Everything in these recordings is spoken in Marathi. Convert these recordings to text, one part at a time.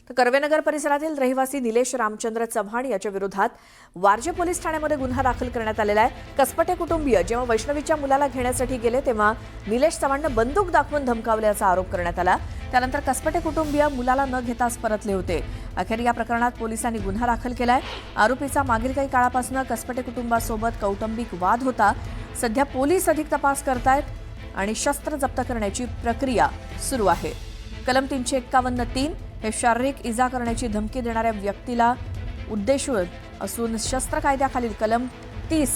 तर कर्वेनगर परिसरातील रहिवासी निलेश रामचंद्र चव्हाण याच्या विरोधात वारजे पोलीस ठाण्यामध्ये गुन्हा दाखल करण्यात आलेला आहे। कसपटे कुटुंबीय जेव्हा वैष्णवीच्या मुलाला घेण्यासाठी गेले तेव्हा निलेश चव्हाणने बंदूक दाखवून धमकावल्याचा आरोप करण्यात आला। त्यानंतर कसपटे कुटुंबीय मुलाला न घेताच परतले होते। अखेर या प्रकरणात पोलिसांनी गुन्हा दाखल केलाय। आरोपीचा मागील काही काळापासून कसपटे कुटुंबासोबत कौटुंबिक वाद होता। सध्या पोलीस अधिक तपास करतायत आणि शस्त्र जप्त करण्याची प्रक्रिया सुरू आहे। कलम 351(3) हे शारीरिक इजा करण्याची धमकी देणाऱ्या व्यक्तीला उद्देशून असून शस्त्र कायद्याखालील कलम 30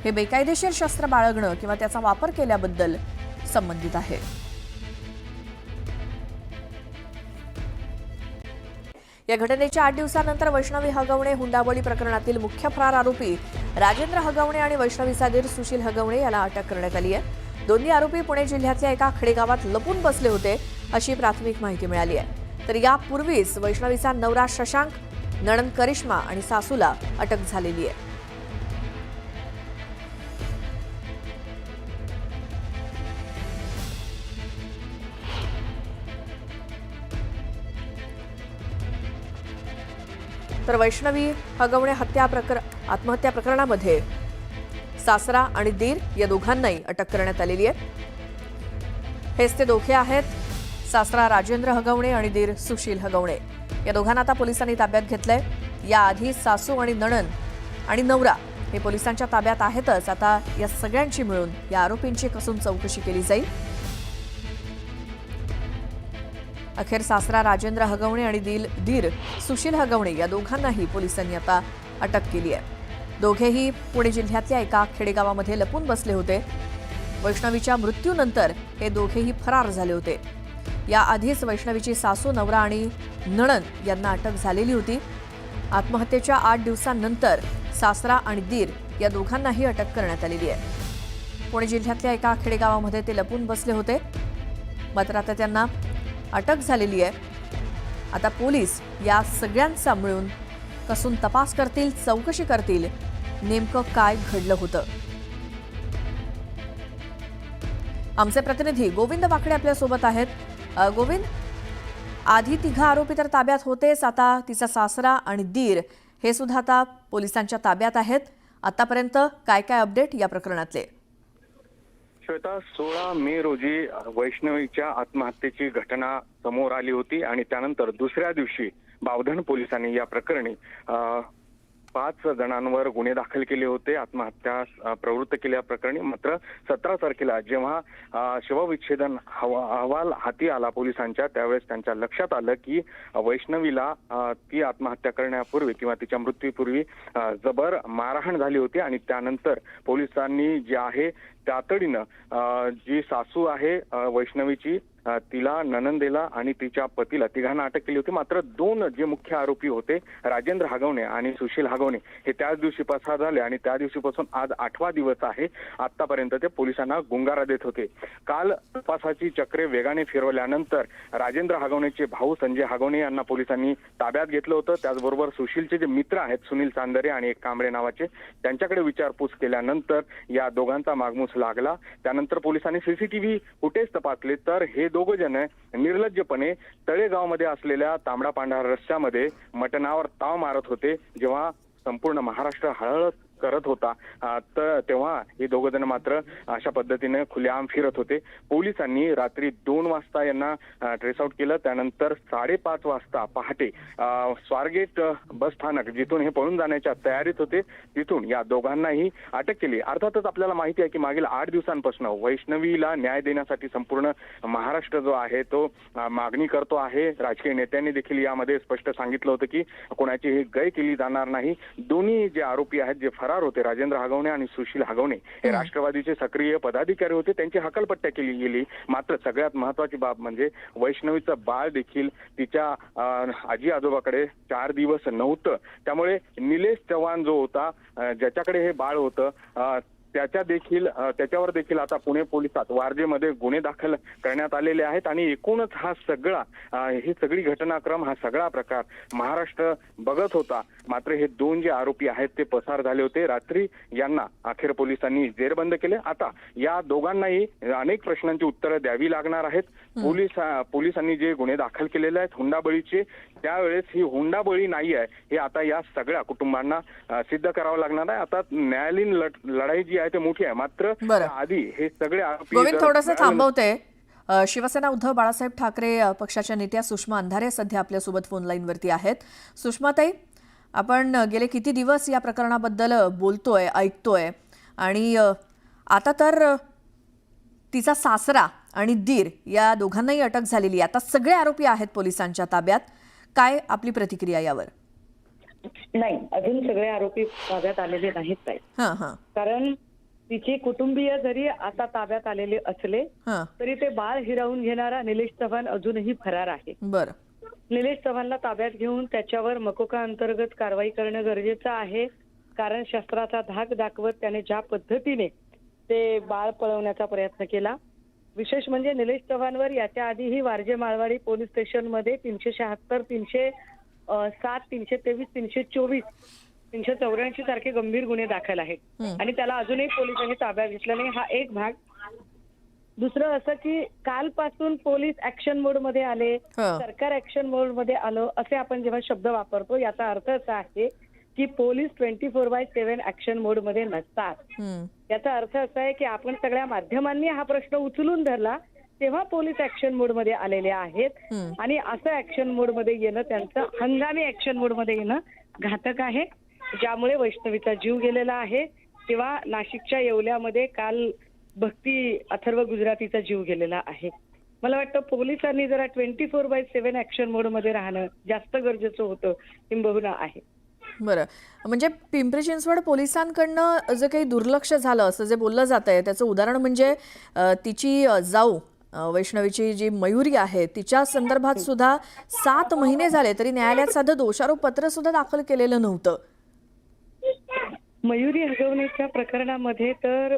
हे बेकायदेशीर शस्त्र बाळगणं किंवा त्याचा वापर केल्याबद्दल संबंधित आहे। या घटनेच्या 8 दिवसांनंतर वैष्णवी हगवणे हुंडाबळी प्रकरणातील मुख्य फरार आरोपी राजेंद्र हगवणे आणि वैष्णवीचा दीर सुशील हगवणे याला अटक करण्यात आली आहे। दोन्ही आरोपी पुणे जिल्ह्यातल्या एका खेडेगावात लपून बसले होते अशी प्राथमिक माहिती मिळाली आहे। तर यापूर्वीच वैष्णवीचा नवरा शशांक, नणंद करिश्मा आणि सासूला अटक झालेली आहे। तर वैष्णवी हगवणे आत्महत्या प्रकरणामध्ये सासरा आणि दीर या दोघांनाही अटक करण्यात आलेली आहे। हेच ते दोघे आहेत, सासरा राजेंद्र हगवणे आणि दीर सुशील हगवणे। या दोघांना आता पोलिसांनी ताब्यात घेतलंय। याआधी सासू आणि नणंद आणि नवरा हे पोलिसांच्या ताब्यात आहेतच। आता या सगळ्यांची मिळून या आरोपींची कसून चौकशी केली जाईल। अखेर सासरा राजेंद्र हगवणे आणि दीर सुशील हगवणे या दोघांनाही पोलिसांनी आता अटक केली आहे। दोघेही पुणे जिल्ह्यातल्या एका खेडेगावामध्ये लपून बसले होते। वैष्णवीच्या मृत्यूनंतर हे दोघेही फरार झाले होते। याआधीच वैष्णवीची सासू, नवरा आणि नणंद यांना अटक झालेली होती। आत्महत्येच्या 8 दिवसांनंतर सासरा आणि दीर या दोघांनाही अटक करण्यात आलेली आहे। पुणे जिल्ह्यातल्या एका खेडेगावामध्ये ते लपून बसले होते, मात्र आता त्यांना अटक झालेली आहे। आता पोलीस या सगळ्यांचा मिळून कसून तपास करतील, चौकशी करतील नेमकं काय घडलं होतं। आमचे प्रतिनिधी गोविंद वाकडे आपल्या सोबत आहेत। गोविंद, आधी 3 आरोपी तर ताब्यात होतेच, आता तिचा सासरा आणि दीर हे सुद्धा आता पोलिसांच्या ताब्यात आहेत। आतापर्यंत काय काय अपडेट या प्रकरणातले? श्वेता, 16 मे रोजी वैष्णवीच्या आत्महत्येची घटना समोर आली होती आणि त्यानंतर दुसऱ्या दिवशी बावधन पोलिसांनी या प्रकरणी 5 जणांवर गुन्हे दाखल केले होते आत्महत्या प्रवृत्त केल्या प्रकरणी। मात्र 17 तारखेला जेव्हा शवविच्छेदन अहवाल हाती आला पोलिसांच्या, त्यावेळेस त्यांच्या लक्षात आलं की वैष्णवीला ती आत्महत्या करण्यापूर्वी किंवा तिच्या मृत्यूपूर्वी जबर मारहाण झाली होती आणि त्यानंतर पोलिसांनी जे आहे तातडीनं जी सासू आहे वैष्णवीची, तिला, ननंदेला आणि तिच्या पतीला तिघांना अटक केली होती। मात्र 2 जे मुख्य आरोपी होते राजेंद्र हगवणे आणि सुशील हगवणे हे त्याच दिवशी पसार झाले आणि त्या दिवशीपासून आज 8वा दिवस आहे। आतापर्यंत ते पोलिसांना गुंगारा देत होते। काल तपासाची चक्रे वेगाने फिरवल्यानंतर राजेंद्र हगवणेचे भाऊ संजय हगवणे यांना पोलिसांनी ताब्यात घेतलं होतं। त्याचबरोबर सुशीलचे जे मित्र आहेत सुनील चांदरे आणि एक कांबळे नावाचे, त्यांच्याकडे विचारपूस केल्यानंतर या दोघांचा मागमूस लागला। त्यानंतर पोलिसांनी सीसीटीव्ही फुटेज तपासले तर हे 2 जण निर्लज्जपणे तळेगावमध्ये असलेल्या तांबडा पांढरा रस्त्यामध्ये मटणावर ताव मारत होते। जेव्हा संपूर्ण महाराष्ट्र हळहळ करत होता तर तेव्हा हे 2 जण मात्र अशा पद्धतीने खुलेआम फिरत होते। पोलिसांनी रात्री 2 वाजता यांना ट्रेस आउट केलं। त्यानंतर 5:30 वाजता पहाटे स्वारगेट बस स्थानक, जिथून हे पळून जाण्याच्या तयारीत होते, तिथून या दोघांनाही अटक केली। अर्थातच आपल्याला माहिती आहे की मागील 8 दिवसांपासून वैष्णवीला न्याय देण्यासाठी संपूर्ण महाराष्ट्र जो आहे तो मागणी करतो आहे। राजकीय नेत्यांनी देखील यामध्ये स्पष्ट सांगितलं होतं की कोणाची ही गय केली जाणार नाही। दोन्ही जे आरोपी आहेत, जे फरार होते राजेंद्र हगवणे आणि सुशील हगवणे, हे राष्ट्रवादीचे सक्रिय पदाधिकारी होते, त्यांची हकालपट्टी केली गेली। मात्र सगळ्यात महत्वाची बाब म्हणजे वैष्णवीचं बाळ देखील तिच्या आजी आजोबाकडे 4 दिवस नव्हतं। त्यामुळे निलेश चव्हाण जो होता, ज्याच्याकडे हे बाळ होतं, त्याच्यावर देखील आता पुणे पोलिसात वारजेमध्ये गुन्हे दाखल करण्यात आलेले आहेत आणि एकूणच ही सगळी घटनाक्रम, हा सगळा प्रकार महाराष्ट्र बघत होता। मात्र हे 2 जे आरोपी आहेत ते पसार झाले होते। रात्री यांना अखेर पोलिसांनी जेरबंद केले। आता या दोघांनाही अनेक प्रश्नांची उत्तरं द्यावी लागणार आहेत। पोलिसांनी जे गुन्हे दाखल केलेले आहेत हुंडाबळीचे, त्यावेळेस ही हुंडाबळी नाही आहे हे आता या सगळ्या कुटुंबांना सिद्ध करावं लागणार आहे. आता न्यायालयीन लढाई जी आहे ते मोठी आहे, मात्र बरं. आधी हे सगळे आरोपी गोविंद जर थोडंसं न्यायालयीन- थांबवते. शिवसेना उद्धव बाळासाहेब ठाकरे पक्षाच्या नेत्या सुषमा अंधारे सध्या आपल्यासोबत फोन लाईनवरती आहेत. सुषमाताई, आपण गेले किती दिवस या प्रकरणाबद्दल बोलतोय, ऐकतोय आणि आता तर तिचा सासरा आणि दीर या दोघांनाही अटक झालेली आहे. आता सगळे आरोपी आहेत पोलिसांच्या ताब्यात. काय आपली प्रतिक्रिया यावर? नाही, अजून सगळे आरोपी ताब्यात आलेले नाहीत ताई. हां हां कारण तिचे कुटुंबीय जरी आता ताब्यात आलेले असले हां तरी ते बाळ हिरावून घेणारा निलेश चव्हाण अजूनही फरार आहे. बरं. निलेश चव्हाणला ताब्यात घेऊन त्याच्यावर मकोका अंतर्गत कारवाई करणं गरजेचं आहे. कारण शस्त्राचा धाक दाखवत त्याने ज्या पद्धतीने ते बाळ पळवण्याचा प्रयत्न केला. विशेष म्हणजे निलेश चव्हाणवर याच्या आधीही वारजे माळवाडी पोलीस स्टेशनमध्ये 376, 307, 323, 324, 384 सारखे गंभीर गुन्हे दाखल आहेत आणि त्याला अजूनही पोलिसांनी ताब्यात घेतला नाही. हा एक भाग. दुसरं असं की कालपासून पोलीस ऍक्शन मोड मध्ये आले, सरकार ऍक्शन मोड मध्ये आलं, असे आपण जेव्हा शब्द वापरतो याचा अर्थ असा आहे की पोलीस 24/7 ऍक्शन मोड मध्ये नसतात. याचा अर्थ असा आहे की आपण सगळ्या माध्यमांनी हा प्रश्न उचलून धरला तेव्हा पोलीस ऍक्शन मोड मध्ये आलेले आहेत आणि असं ऍक्शन मोड मध्ये येणं, त्यांचं हंगामी ऍक्शन मोड मध्ये येणं घातक आहे, ज्यामुळे वैष्णवीचा जीव गेलेला आहे. किंवा नाशिकच्या येवल्यामध्ये काल भक्ती अथर्व गुजरातीचा जीव गेलेला आहे. मला वाटतं पोलिसांनी जरा 24/7 ऍक्शन मोड मध्ये राहणं जास्त गरजेचं होतं, किंबहुना आहे. बरं. म्हणजे पिंपरी चिंचवड पोलिसांकडनं जे काही दुर्लक्ष झालं असं जे बोललं जात आहे त्याचं उदाहरण म्हणजे तिची जाऊ वैष्णवीची जी मयुरी आहे तिच्या संदर्भात सुद्धा 7 महिने झाले तरी न्यायालयात साधं दोषारोप पत्र सुद्धा दाखल केलेलं नव्हतं. मयुरी हगवण्याच्या प्रकरणामध्ये तर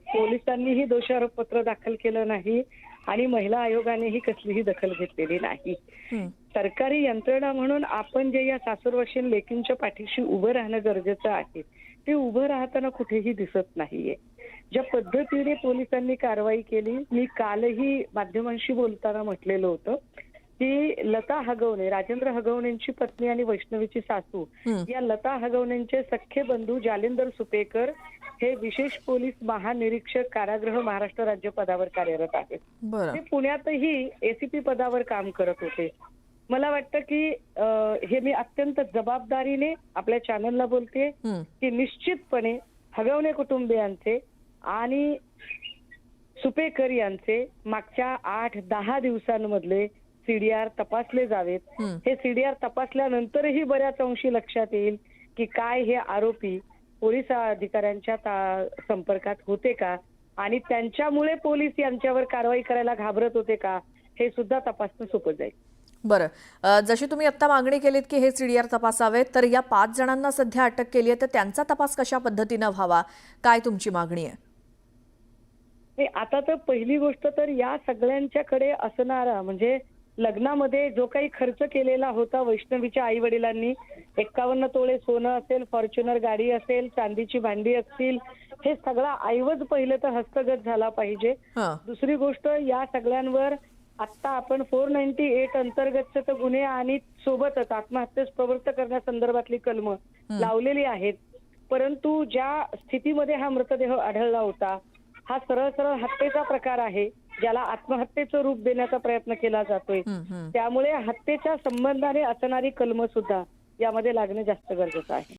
पोलिसांनीही दोषारोपपत्र दाखल केलं नाही आणि महिला आयोगानेही कसलीही दखल घेतलेली नाही. सरकारी यंत्रणा म्हणून आपण जे या सासूरवाशीन लेकींच्या पाठीशी उभं राहणं गरजेचं आहे ते उभं राहताना कुठेही दिसत नाहीये. ज्या पद्धतीने पोलिसांनी कारवाई केली, मी कालही माध्यमांशी बोलताना म्हटलेलं होतं की लता हगवणे, राजेंद्र हगवणेंची पत्नी आणि वैष्णवीची सासू या लता हगवणेंचे सख्खे बंधू जालिंदर सुपेकर हे विशेष पोलीस महानिरीक्षक कारागृह महाराष्ट्र राज्य पदावर कार्यरत आहेत. ते पुण्यातही एसीपी पदावर काम करत होते. मला वाटतं की हे मी अत्यंत जबाबदारीने आपल्या चॅनलला बोलते की निश्चितपणे हगवणे कुटुंबियांचे आणि सुपेकर यांचे मागच्या 8-10 दिवसांमधले सीडीआर तपासले जावेत. हे सीडीआर तपासल्यानंतरही बऱ्याच अंशी लक्षात येईल की काय हे आरोपी पोलीस अधिकाऱ्यांच्या संपर्कात होते का आणि त्यांच्यामुळे पोलीस यांच्यावर कारवाई करायला घाबरत होते का, हे सुद्धा तपासणं सोपं जाईल. बरं. जशी तुम्ही आता मागणी केलीत की हे सीडीआर तपासावेत, तर या 5 जणांना सध्या अटक केली आहे तर त्यांचा तपास कशा पद्धतीनं व्हावा, काय तुमची मागणी आहे? आता तर पहिली गोष्ट तर या सगळ्यांच्याकडे असणारा म्हणजे लग्नामध्ये जो काही खर्च केलेला होता वैष्णवीच्या आई वडिलांनी, 51 तोळे सोनं असेल, फॉर्च्युनर गाडी असेल, चांदीची भांडी असतील, हे सगळा ऐवज पहिलं तर हस्तगत झाला पाहिजे. दुसरी गोष्ट, या सगळ्यांवर आता आपण 498 अंतर्गतचे तर गुन्हे आणि सोबतच आत्महत्येस प्रवृत्त करण्यासंदर्भातली कलमं लावलेली आहेत. परंतु ज्या स्थितीमध्ये हा मृतदेह आढळला होता हा सरळ सरळ हत्येचा प्रकार आहे, ज्याला आत्महत्येचं रूप देण्याचा प्रयत्न केला जातोय. त्यामुळे हत्येच्या संबंधाने असणारी कलमं सुद्धा यामध्ये लागणं जास्त गरजेचं आहे.